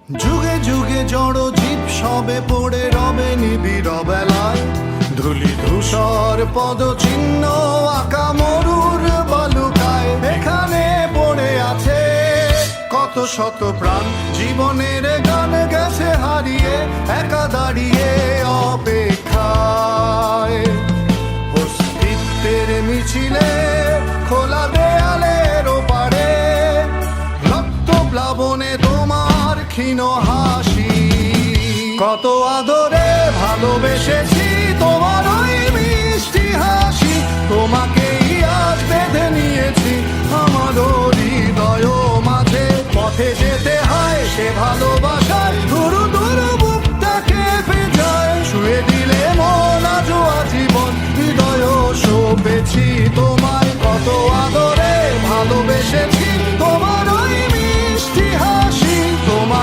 যুগে যুগে জড় জীব সবে পড়ে রবে নিবিড় বেলায়, ধুলি ধূসর পদচিহ্ন আঁকা মরুর বালুকায়। এখানে পড়ে আছে কত শত প্রাণ, জীবনের গান গেছে হারিয়ে, একা দাঁড়িয়ে অপেক্ষায়। অস্তিত্বের মিছিলে খোলা দেয়ালের ওপারে, রক্ত প্লাবনে তোমার ক্ষীণ হাসি। কত আদরে ভালোবেসেছি তোমার ওই মিষ্টি হাসি, তোমাকেই আজ বেঁধে নিয়েছি আমার হৃদয় মাঝে। পথে যেতে হয় সে ভালোবাসা